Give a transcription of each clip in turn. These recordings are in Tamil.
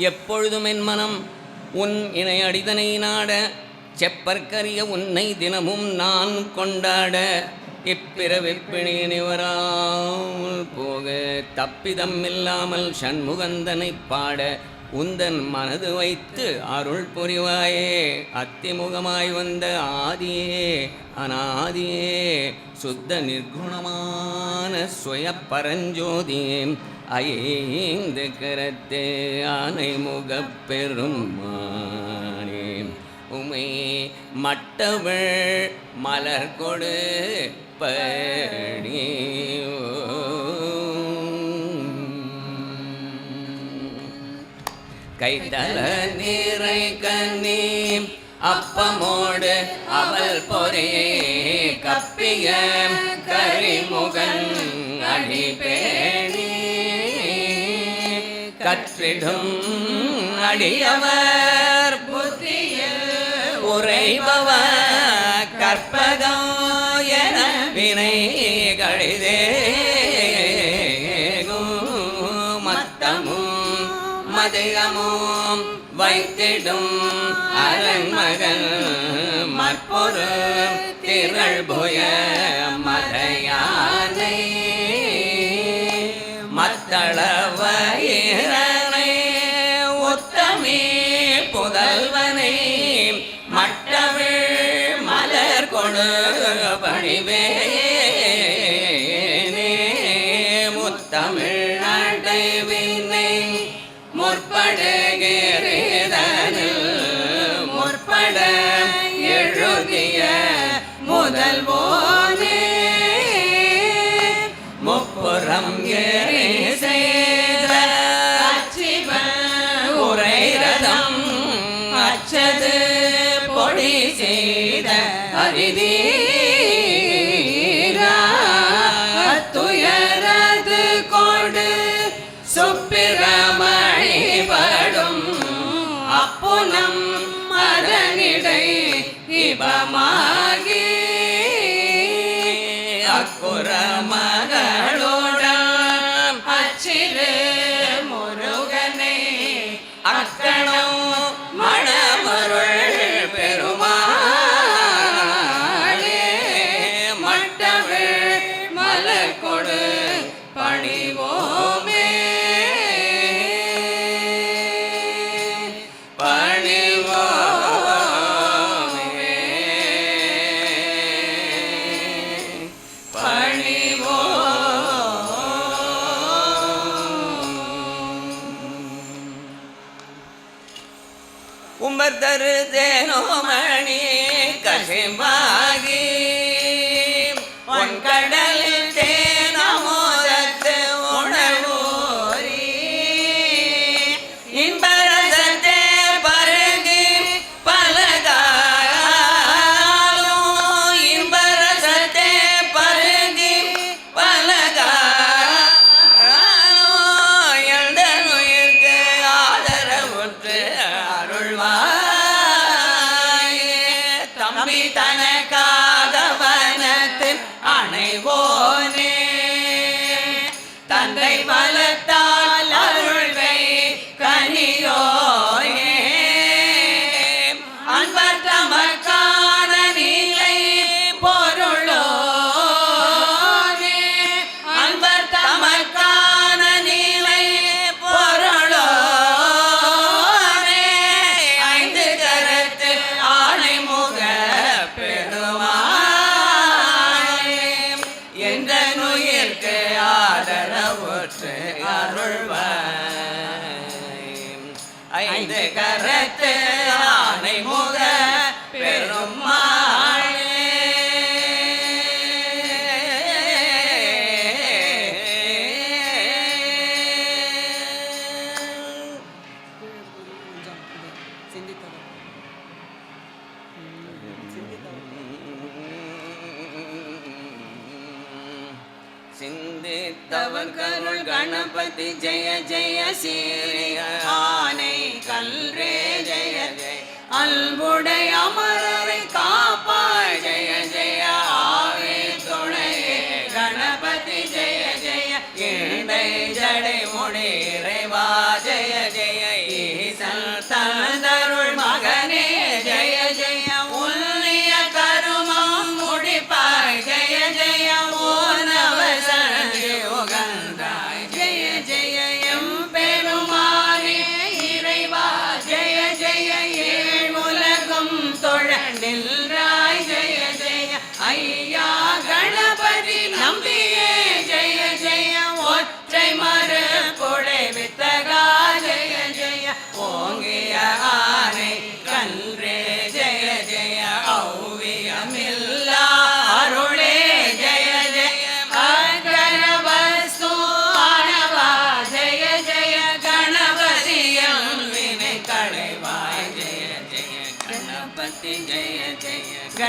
எப்பொழுதும் என் மனம் உன் இணை அடிதனை நாட செப்பற்கரிய உன்னை தினமும் நான் கொண்டாட இப்பிறவிப்பிணி நிவராமல் போக தப்பிதம் இல்லாமல் சண்முகந்தனை பாட உந்தன் மனது வைத்து அருள் புரிவாயே. அத்திமுகமாய் வந்த ஆதியே அநாதியே சுத்த நிர்குணமான சுய பரஞ்சோதியே ஐந்து கரத்தே ஆனை முகப் பெருமானே உமை மட்டவள் மலர் கொடு படி கைத்தல நீரை கண்ணி அப்பமோடு அவள் பொறையே கப்பிய கரிமுகன் அடிபேணி கற்றிடும் அடியவர் புத்தியில் உரைபவர் கற்பகம் என வினை கழிதே மத்தமும் மதியமும் வைத்திடும் அரண்மகன் மற்பொரு திரள்புய மதையானை மத்தளவயிரனை உத்தமே புதல்வனை மட்டவிழ் மலர் கொடு பணிவேனே முத்தமிழ் அடைவினை முற்படுகிறதனில் முற்பட எழுதிய முதல்வோனே முப்புறம் ஏறி செய்த அச்சிவ உரைரதம் அச்சது பொடி செய்த அரிதீரா துயரது கொடு சுப்பிரமணிபடும் அப்புனம் மதனிடை இபமாகி அக்குற மகளோடம் அச்சிறு முருகனை அக்கணம் மணமருள் பெருமாளே மட்டவிழ் மலர் கொடு பணிவோமே உம்பர்தரு தேனோமணி கசிம்பாகி பொன்கடலில் தேனமோதத்து உணவோரி இன்பரசத்தே பருகி பலகாலும் இன்பரசத்தே பருகி பலகாலும் எழுதனுயிர்க்கு ஆதரவுற்று தம்பி தனக்காக வனத்தில் அணைவோனே தந்தை பலத்தால் அருள்வை கனியோனே அன்பர் தமக்கான நிலை பொருளோனே அன்பர் தமக்கான நிலை பொருளோனே ஐந்து கரத்து ஆணை முக பெருமாளே என்ற நுயிர்க்கு ஆதரவுற்று அருள்வாய் ஐந்து கரத்து ஆணை முக பெருமாளே சிந்தித்தவர் கருள் கணபதி ஜெய ஜெய சீரிய ஆனை கல்ரே ஜெய ஜெய அல்புடை அமரரை காப்பாய் ஜெய ஜெய ஆவே துணையே கணபதி ஜெய ஜெய இண்டை ஜடை முடி இறைவா ஜெய ஜெய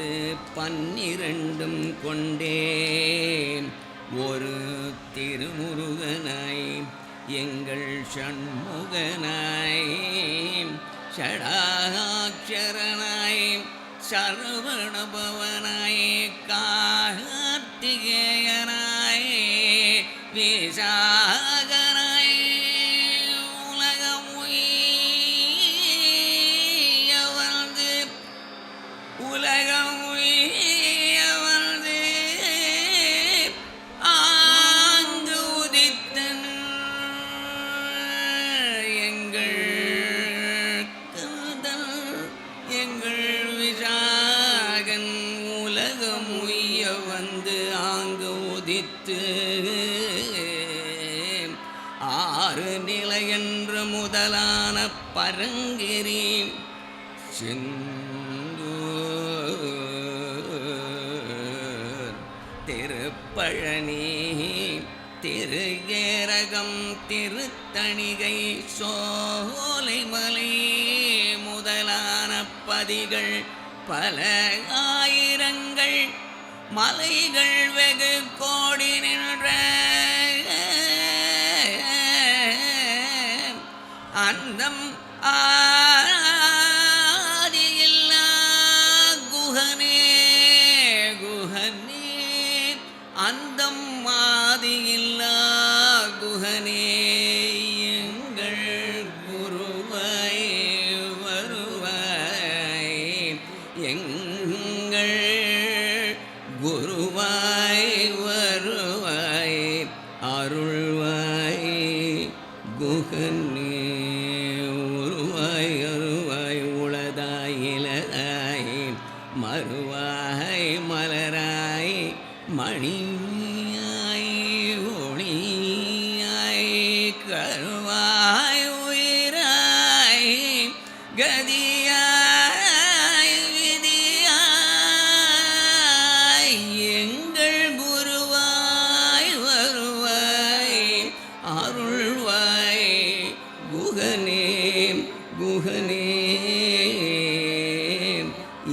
அது 12 கொண்டே ஒரு திருமுருகனாய் எங்கள் ஷண்முகனாய் ஷடாட்சரனாய் சரவணபவனாய் கார்த்திகேயனாய் விசாகனாய் உலகம் உய்ய வந்து ஆங்கு உதித்தன் எங்கள் காதல் எங்கள் விசாகன் உலகம் உய்ய வந்து ஆங்கு உதித்து 6 நிலை என்று முதலான பரங்கிரி செந்தூர் திருப்பழனி திருகேரகம் திருத்தணிகை சோலைமலை முதலான பதிகள் பல ஆயிரங்கள் மலைகள் வெகு கோடி நின்ற அந்தம் ஆதியில்லா குஹனே குஹனே அந்தம் ஆதியில்லா குஹனே எங்கள் குருவாய் வருவாய் எங்கள் குருவாய் வருவாய் அருள்வாய் குஹனே உருவாய் அருவாய் உளதாய் இலதாய் மறுவாய் மலராய் மணியாய் ஒளியாய் கருவாய் உயிராய் கதியாய் விதியாய் எங்கள் குருவாய் வருவாய் அருள்வாய் குஹனே குஹனே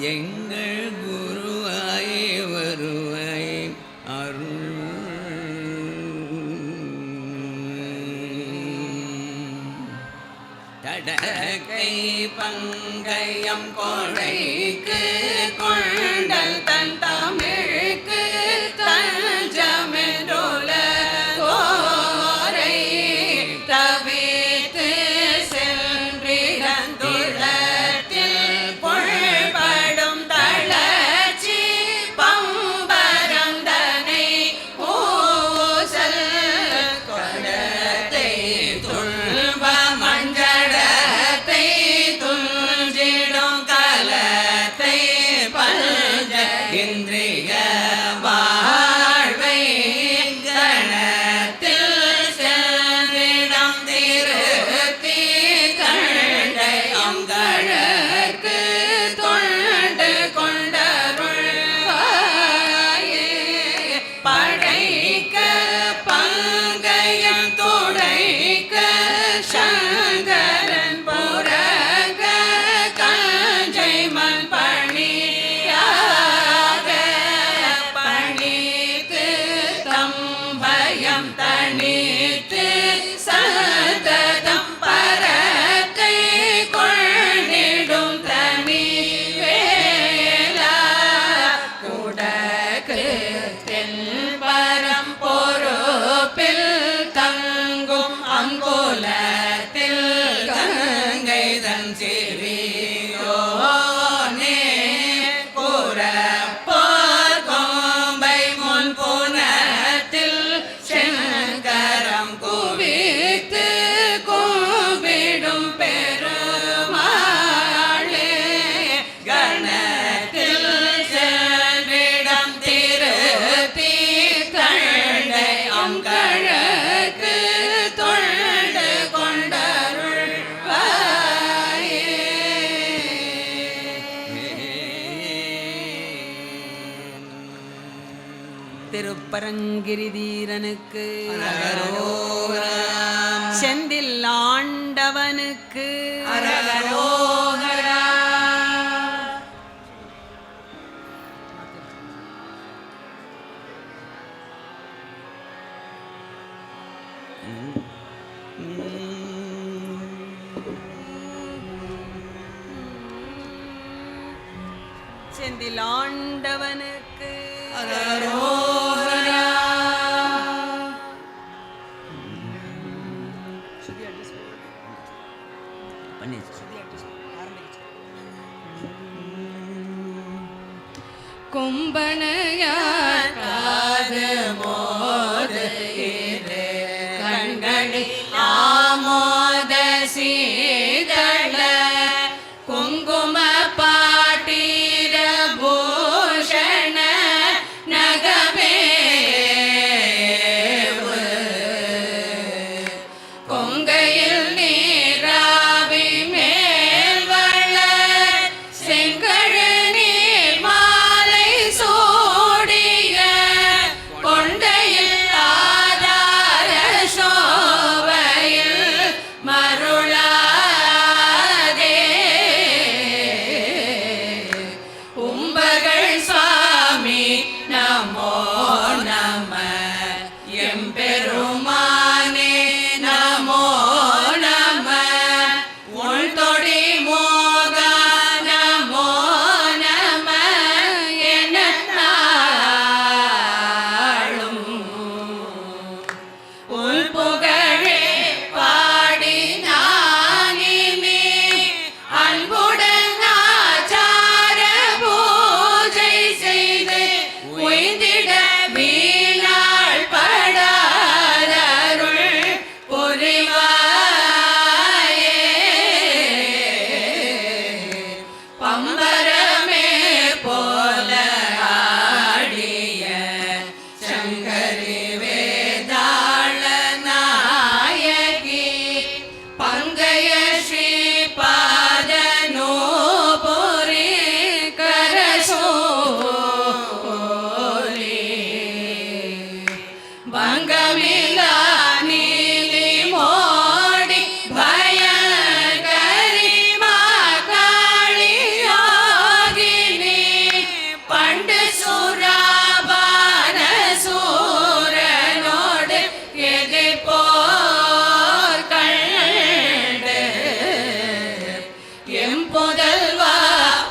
எங்கள் குருவாய் வருவாய் அருள் தடக்கை பங்கயம் கொடைக்கு கொண்டல் தன் தமிழுக்கு தஞ்சமென்றுல கோரை தவித்து சென்றிடந்துள்ளத்தில் பொழ்படும் தளர்ச்சி பம்பரந்தனை ஊசல் கொடத்தை துன்ப மஞ்சடத்தை துஞ்சிடும் கலத்தை பஞ்ச இந்திரிய வாழ்வை கணத்தில் சென்றிடம் திருத்தி கண்டையம் கழற்கு தொண்டு கொண்டருள்வாயே படைக்க பங்கயம் துடைக்க சங்கரன் புறக கஞ்சை மண் பணியாக பணித்து தம்பயம் தணித்து சததம் பரத்தை கொண்டிடும் தனி வேலா குடக்கு தென்பரம் பொறுப்பில் தங்கும் அங்குலத்தில் கங்கை தன் சிறியோனே கூறப்போர் கோம்பை முன் புனத்தில் செங்கரம் குவித்து கூப்பிடும் பெருமாளே கணத்தில் சென்றிடம் திருத்தி கண்டை அங்கழக்கு தொண்டு கொண்டருள்வாயே திருப்பரங்கிரிதீரனுக்கு செந்தில் ஆண்டவனுக்கு செந்திலாண்டவனுக்கு அரோகரா. கும்பனையார் காது மோது இரு கண்களில் ஆமோத சீதள குங்கும பாட்டீர பூஷண நகமேவு கொங்கையில் நீராவி மேல்வள செங்கழு நீர் மாலை சூடிய கொண்டையில் ஆதார சோபையில் மருளாதே உம்பகள் சுவாமி நமோ நம எம்பெருமானே நமோ நம உள்தொடி மோக நமோ நம என நாளும் உள் புகழே பாடி நானினி அன்புடன் ஆச்சார பூஜை செய்து உய்ந்திட வீணாள் படாதருள் புரிவாயே பம்பரமே போல ஆடிய சங்கரி வேதாள நாயகி பங்கைய ஸ்ரீபாத நூபுரி கரசோலி பங்கமிலா நீலி மோடி பயங்கரி மாகாளி யோகினி பண்டு சுராபான சூரனோடு எதிர்போர் கண்டு எம்புதல்வா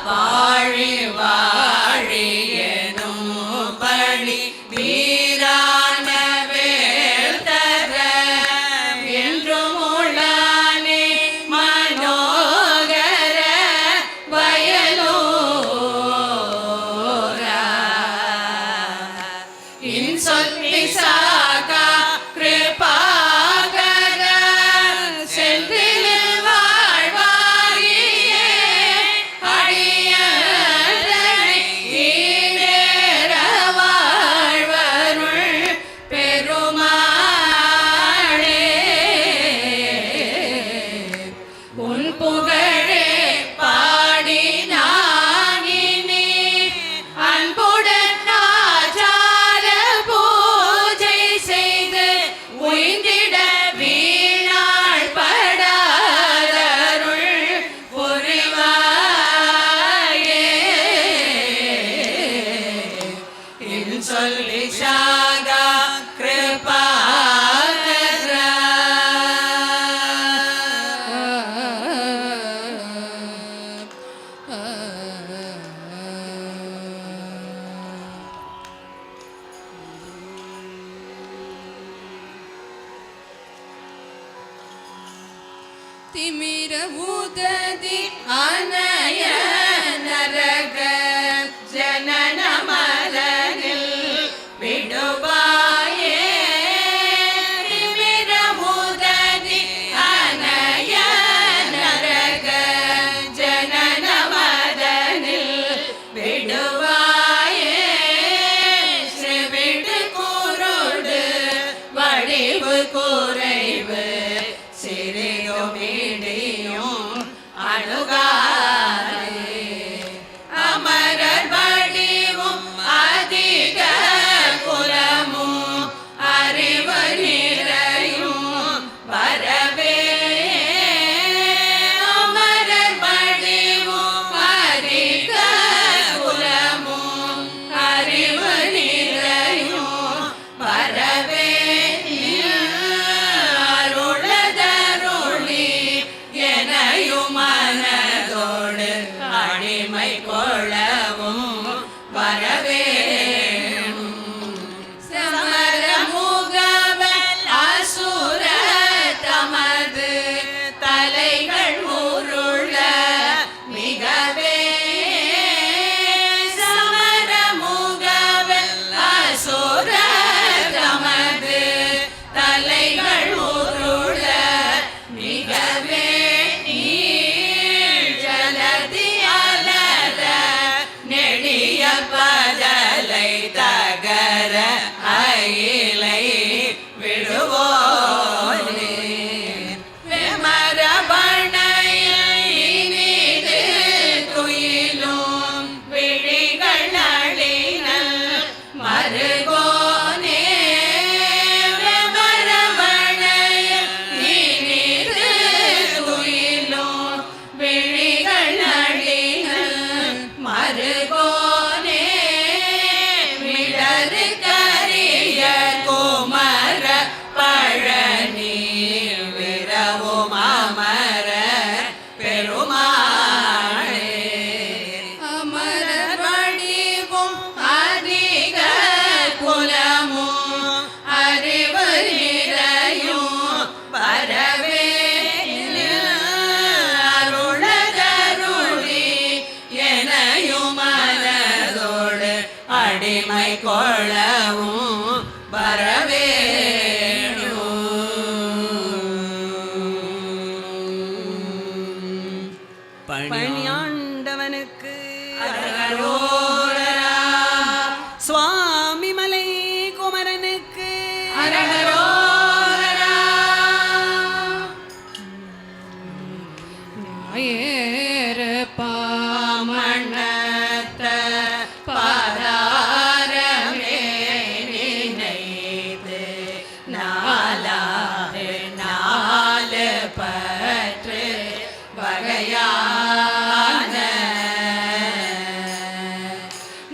வாழி வாழி எனும் பழி வீரான வேள்தர என்றும் உள்ளானே மனோகர வயலூரா இன்சொல்லி சாகா கிருபாகர செந்திலில் வாழ்வாயே அடியதனை ஈடேற வாழ்வருள் பெருமாளே உன் புகழே பாடி நானினி அன்புடன் ஆச்சார பூஜை செய்து உய்ந்திட வீணாள் படாதருள் புரிவாயே இன் சொல்லி சாகா கிருபாகரா. திமிர உததி அனய நரக ஜனன மரனில் விடுவாயே திமிர உததி அனய நரக ஜனன மரனில் விடுவாயே செவிடு குருடு வடிவு குறைவு சிறியும் இடியும் அணுகா பணியாண்டவனுக்கு சுவாமி மலை குமரனுக்கு பாமணத்த பாதாரமே நினைத்து நாலாறு நாலு பற்று வகையான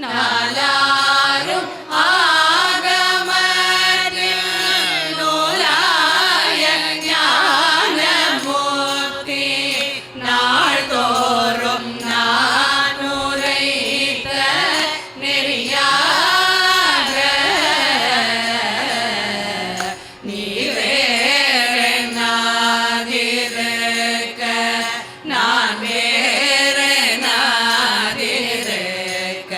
நாலாரும் ஆகமத்தில் நூலாய ஞானமூர்த்தி நாள்தோறும் நான் உரைத்த நெறியாக நீ வேறு நாதிருக்க நான் வேறு நாதிருக்க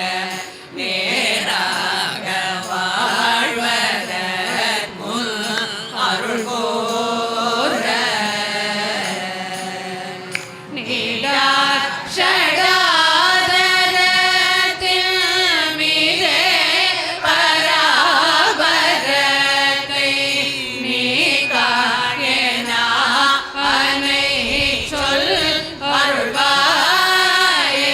நேராக வாழ்வதற்குள் அருள் கோர நீடார் ஷடாதரத்தில் மீதே பராபரத்தை நீ காணேனா அனை சொல் அருள்வாயே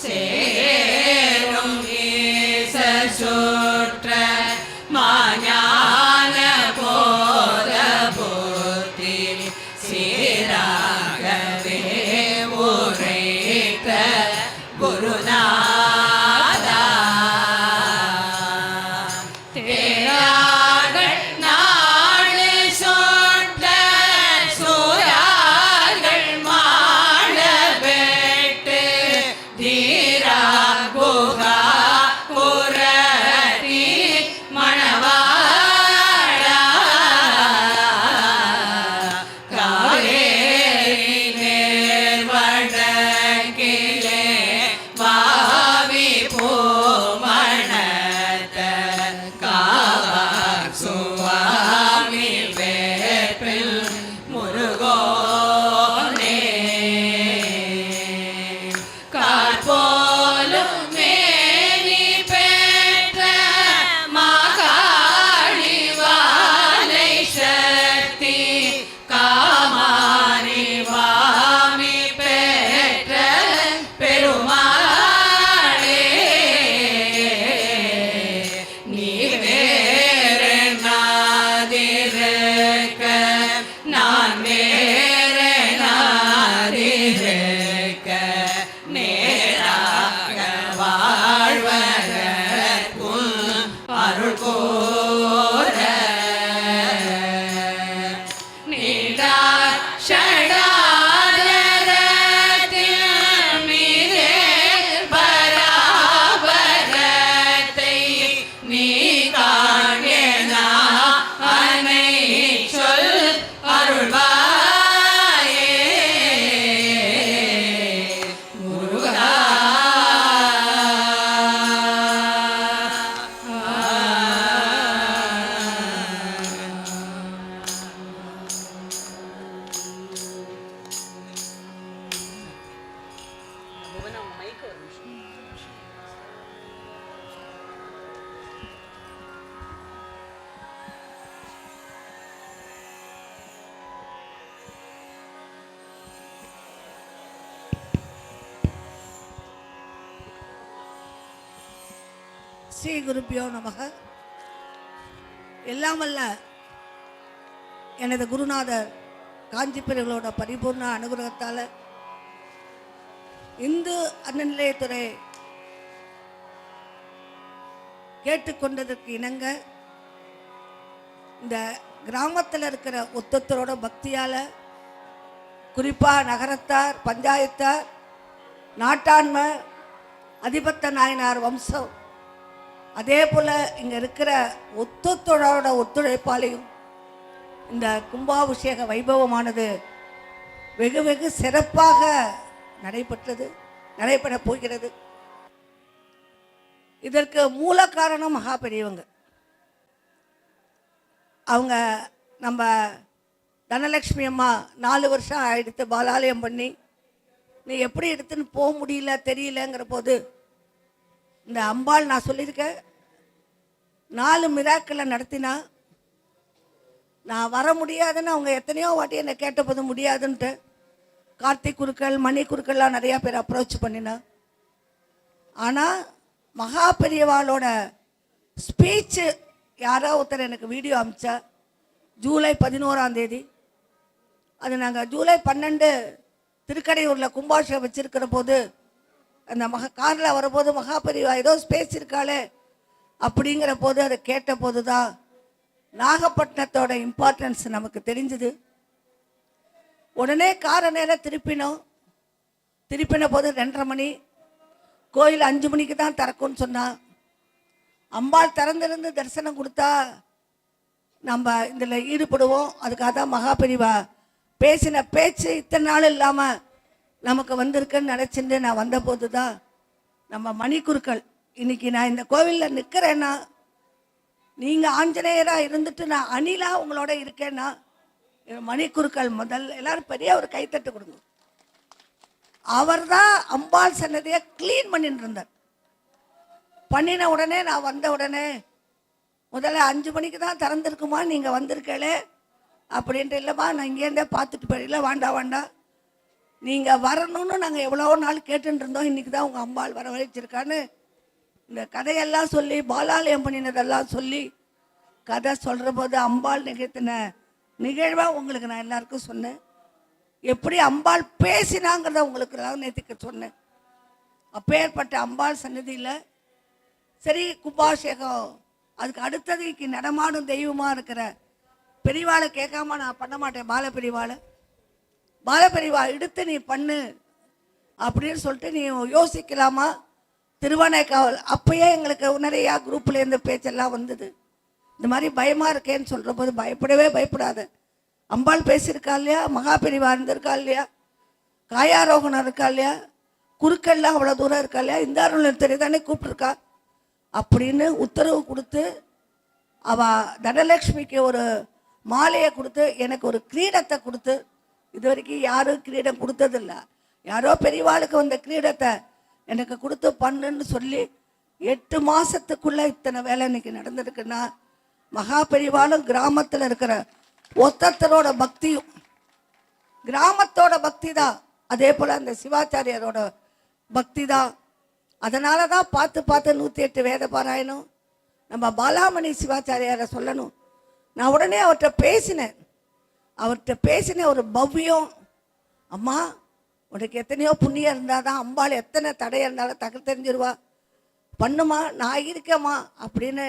சேரும் ஈச சுற்ற மாஞான போத புத்தி சீராகவே உரைத்த குருநாதா தேரார்கள் நாடு சொட்ட சூரார்கள் மாள பெட்டு தீரா குகா குரதி மணவாழா காவேரி நேர்வடக்கிலே வாவி பூமணத்த காவார் சுவாமி வேப்பில் முருகோனே காற்போலும் மேனி பெற்ற மாகாளி வாலை சக்தி காமாரி வாமி பெற்ற பெருமாளே நீ வேறு நாதிருக்க நான் வேறு நாதிருக்க நேராக வாழ்வதற்குள் அருள் கோர நீடார் ஷடாதரத்தில் மீதே பராபரத்தை நீ காணேனா அனை சொல் அருள்வாயே முருகா ஸ்ரீ குருப்பியோ நமக. எல்லாம் வல்ல எனது குருநாதர் காஞ்சிப்பிரிகளோட பரிபூர்ண அனுகிரகத்தால் இந்து அறநிலையத்துறை கேட்டுக்கொண்டதற்கு இணங்க இந்த கிராமத்தில் இருக்கிற ஒத்தத்தரோட பக்தியால், குறிப்பாக நகரத்தார், பஞ்சாயத்தார், நாட்டாண்மை, அதிபத்த நாயனார் வம்சம், அதே போல் இங்கே இருக்கிற ஒத்தத்தோட ஒத்துழைப்பாலையும் இந்த கும்பாபிஷேக வைபவமானது வெகு வெகு சிறப்பாக நடைபெறப் போகிறது. இதற்கு மூல காரணம் மகா பெரியவங்க. அவங்க நம்ம தனலட்சுமி அம்மா 4 வருஷம் ஆயிடுத்து பாலாலயம் பண்ணி, நீ எப்படி எடுத்துன்னு போக முடியல தெரியலங்கிற போது இந்த அம்பாள் நான் சொல்லியிருக்கேன் 4 மிராக்களை நடத்தினா. நான் வர முடியாதுன்னு அவங்க எத்தனையோ வாட்டி என்னை கேட்டபோது முடியாதுன்ட்டு கார்த்திக் குருக்கள் மணி குருக்கள்லாம் நிறையா பேர் அப்ரோச் பண்ணினா. ஆனால் மகா பெரியவாளோட ஸ்பீச்சு யாரோ ஒருத்தர் எனக்கு வீடியோ அமிச்சா ஜூலை 11ஆம் தேதி. அது நாங்கள் ஜூலை 12 திருக்கடையூரில் கும்பாஷம் வச்சிருக்கிற போது அந்த காரில் வரும்போது மகா பெரியவா ஏதோ ஸ்பேஸ் இருக்காளே அப்படிங்கிற போது அதை கேட்ட போது தான் நாகப்பட்டினத்தோட இம்பார்ட்டன்ஸ் நமக்கு தெரிஞ்சுது. உடனே காரை நேரம் திருப்பின போது 2:30 மணி, கோயில் 5 மணிக்கு தான் திறக்கும்னு சொன்னான். அம்பாள் திறந்திருந்து தரிசனம் கொடுத்தா நம்ம இதில் ஈடுபடுவோம். அதுக்காக தான் மகா பெரியவா பேசின பேச்சு இத்தனை நாள் இல்லாமல் நமக்கு வந்திருக்குன்னு நினச்சிட்டு நான் வந்தபோது தான் நம்ம மணிக்குருக்கள் இன்னைக்கு நான் இந்த கோவிலில் நிற்கிறேன்னா, நீங்கள் ஆஞ்சநேயராக இருந்துட்டு நான் அணிலா உங்களோட இருக்கேன்னா, மணிக்குருக்கள் முதல்ல எல்லாரும் பெரிய ஒரு கைத்தட்டு கொடுங்க. அவர் தான் அம்பாள் சன்னதியை கிளீன் பண்ணிட்டு இருந்தார். பண்ணின உடனே நான் வந்த உடனே முதல்ல 5 மணிக்கு தான் திறந்துருக்குமா நீங்கள் வந்திருக்கலே அப்படின்ட்டு, இல்லைம்மா நான் இங்கேருந்தே பார்த்துட்டு போயிடல, வேண்டாம் நீங்கள் வரணும்னு நாங்கள் எவ்வளோ நாள் கேட்டுட்டு இருந்தோம், இன்றைக்கி தான் உங்கள் அம்பாள் வர வச்சிருக்கான்னு இந்த கதையெல்லாம் சொல்லி பாலாலயம் பண்ணினதெல்லாம் சொல்லி கதை சொல்கிற போது அம்பாள் நிகழ்த்தின நிகழ்வாக உங்களுக்கு நான் எல்லாருக்கும் சொன்னேன். எப்படி அம்பாள் பேசினாங்கிறத உங்களுக்கு எல்லாம் நேற்றுக்க சொன்னேன். அப்பேற்பட்ட அம்பாள் சன்னதியில் சரி கும்பாபிஷேகம் அதுக்கு அடுத்ததுக்கு நடமாடும் தெய்வமாக இருக்கிற பெரியவாளை கேட்காம நான் பண்ண மாட்டேன். பாலபெரிவா எடுத்து நீ பண்ணு அப்படின்னு சொல்லிட்டு நீ யோசிக்கலாமா? திருவானைக்காவல் அப்பயே எங்களுக்கு நிறையா குரூப்லேருந்து பேச்செல்லாம் வந்தது. இந்த மாதிரி பயமாக இருக்கேன்னு சொல்கிற போது பயப்படாத. அம்பாள் பேசியிருக்கா இல்லையா, மகா பெரிவா இருந்திருக்கா இல்லையா, காயாரோகணம் இருக்கா இல்லையா, குறுக்கெல்லாம் அவ்வளோ தூரம் இருக்கா இல்லையா, இந்த அருள் தெரியுதானே கூப்பிட்டுருக்கா அப்படின்னு உத்தரவு கொடுத்து அவள் தனலட்சுமிக்கு ஒரு மாலையை கொடுத்து எனக்கு ஒரு கிரீடத்தை கொடுத்து, இது வரைக்கும் யாரும் கிரீடம் கொடுத்ததில்ல, யாரோ பெரியவாளுக்கு வந்த கிரீடத்தை எனக்கு கொடுத்து பண்ணுன்னு சொல்லி 8 மாதத்துக்குள்ளே இத்தனை வேலை இன்னைக்கு நடந்திருக்குன்னா மகா பெரியவாளும் கிராமத்தில் இருக்கிற ஒத்தத்தரோட பக்தியும் கிராமத்தோட பக்தி தான். அதே போல் அந்த சிவாச்சாரியரோட பக்தி தான். அதனால தான் பார்த்து 108 வேத பாராயணம் நம்ம பாலாமணி சிவாச்சாரியாரை சொல்லணும். நான் உடனே அவர்கிட்ட பேசினேன் ஒரு பவ்யம். அம்மா உனக்கு எத்தனையோ புண்ணியம் இருந்தால் தான் அம்பாள் எத்தனை தடை இருந்தாலும் தெரிஞ்சிருவா, பண்ணுமா நான் இருக்கேம்மா அப்படின்னு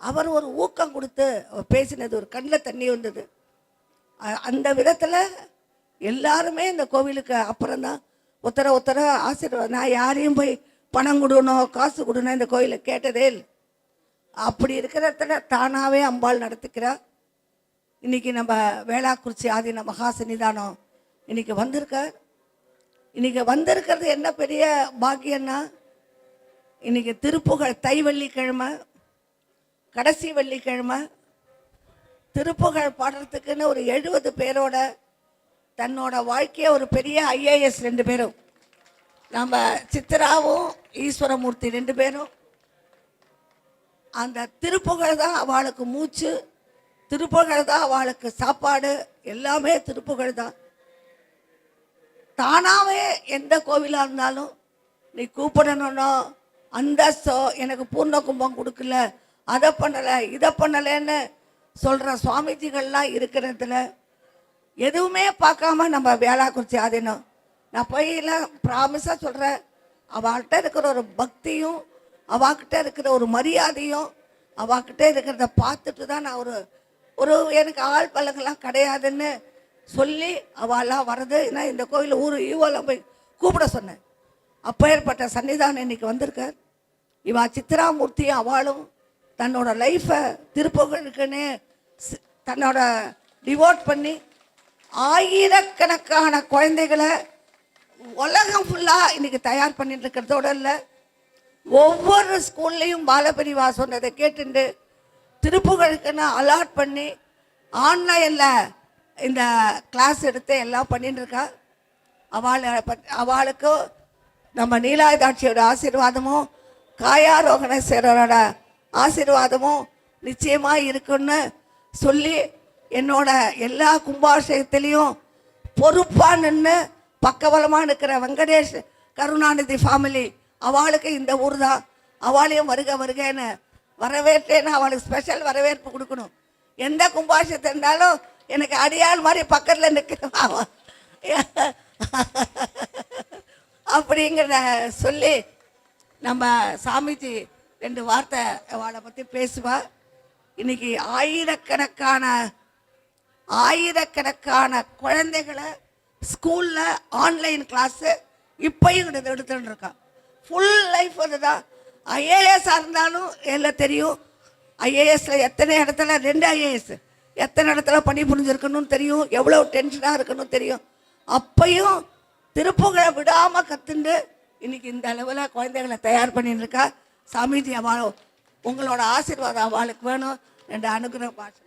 அவர் ஒரு ஊக்கம் கொடுத்து அவர் பேசினது ஒரு கண்ணில் தண்ணி வந்தது. அந்த விதத்தில் எல்லாருமே இந்த கோவிலுக்கு அப்புறம்தான் ஒருத்தர ஆசீர்வாதம். நான் யாரையும் போய் பணம் கொடுக்கணும் காசு கொடுக்கணும் இந்த கோயிலை கேட்டதே இல்லை. அப்படி இருக்கிறதுல தானாகவே அம்பாள் நடத்துக்கிறா. இன்றைக்கி நம்ம வேளாக்குறிச்சி ஆதீன மகா சன்னிதானம் இன்றைக்கி வந்திருக்கிறது என்ன பெரிய பாக்கியம்னா, இன்றைக்கி திருப்புகழ் தை வெள்ளிக்கிழமை கடைசி வெள்ளிக்கிழமை திருப்புகழ் பாடுறதுக்குன்னு ஒரு 70 பேரோட தன்னோட வாழ்க்கையை ஒரு பெரிய IAS 2 பேரும் நம்ம சித்ராவும் ஈஸ்வரமூர்த்தி 2 பேரும் அந்த திருப்புகழ் தான் அவளுக்கு மூச்சு, திருப்புகழ் தான் அவளுக்கு சாப்பாடு, எல்லாமே திருப்புகழ் தான். தானாகவே எந்த கோவிலாக இருந்தாலும் நீ கூப்பிடணுன்னோ அந்தஸ்தோ எனக்கு பூர்ண கும்பம் கொடுக்கல, அதை பண்ணலை இதை பண்ணலைன்னு சொல்கிற சுவாமிஜிகள்லாம் இருக்கிறதுல எதுவுமே பார்க்காம நம்ம வேளாக்குறிச்சி ஆதீனம் நான் போயெல்லாம் ப்ராமிஸாக சொல்கிறேன். அவள்கிட்ட இருக்கிற ஒரு பக்தியும் அவகிட்ட இருக்கிற ஒரு மரியாதையும் அவகிட்ட இருக்கிறத பார்த்துட்டு தான் நான் ஒரு எனக்கு ஆள் பழங்கெல்லாம் கிடையாதுன்னு சொல்லி அவெல்லாம் வர்றது. ஏன்னா இந்த கோயில் ஈவோலாம் போய் கூப்பிட சொன்னேன். அப்பேற்பட்ட சன்னிதானம் இன்னைக்கு வந்திருக்கார். இவா சித்ராமூர்த்தியும் அவளும் தன்னோட லைஃப்பை திருப்புகழுக்குன்னு தன்னோட டிவோட் பண்ணி ஆயிரக்கணக்கான குழந்தைகளை உலகம் ஃபுல்லாக இன்றைக்கி தயார் பண்ணிட்டு இருக்கிறதோட இல்லை, ஒவ்வொரு ஸ்கூல்லையும் பாலபிரிவா சொன்னதை கேட்டுண்டு திருப்புகழுக்குன்னு அலாட் பண்ணி ஆன்லைனில் இந்த கிளாஸ் எடுத்து எல்லாம் பண்ணிட்டு இருக்கா. அவளுக்கும் நம்ம நீலாயுதாட்சியோட ஆசீர்வாதமும் காயாரோகணேஸ்வரரோட ஆசீர்வாதமும் நிச்சயமாக இருக்குன்னு சொல்லி என்னோட எல்லா கும்பாபிஷேகத்திலையும் பொறுப்பாக நின்று பக்கபலமாக நிற்கிற வெங்கடேஷ் கருணாநிதி ஃபேமிலி அவளுக்கு இந்த ஊர் தான். அவளையும் வருக வருகன்னு வரவேற்றேன்னு அவளுக்கு ஸ்பெஷல் வரவேற்பு கொடுக்கணும். எந்த கும்பாபிஷேகத்தை இருந்தாலும் எனக்கு அடியாள் மாதிரி பக்கத்தில் நிற்கணும் அப்படிங்கிற சொல்லி நம்ம சாமிஜி 2 வார்த்தை அவளை பற்றி பேசுவா. இன்னைக்கு ஆயிரக்கணக்கான குழந்தைகளை ஸ்கூலில் ஆன்லைன் கிளாஸு இப்பயும் எடுத்துட்டு இருக்கான். ஃபுல் லைஃப் அதுதான். ஐஏஎஸ்ஸாக இருந்தாலும் எல்லாம் தெரியும். ஐஏஎஸ்ல எத்தனை இடத்துல 2 ஐஏஎஸ் எத்தனை இடத்துல பணி புரிஞ்சிருக்கணும்னு தெரியும். எவ்வளோ டென்ஷனாக இருக்கணும் தெரியும். அப்பையும் திருப்புகழை விடாமல் கற்றுண்டு இன்னைக்கு இந்த அளவில் குழந்தைகளை தயார் பண்ணிட்டு இருக்கா. சாமிஜி அவள் உங்களோட ஆசீர்வாதம் அவளுக்கு வேணும். 2 அனுகிரக பாஷை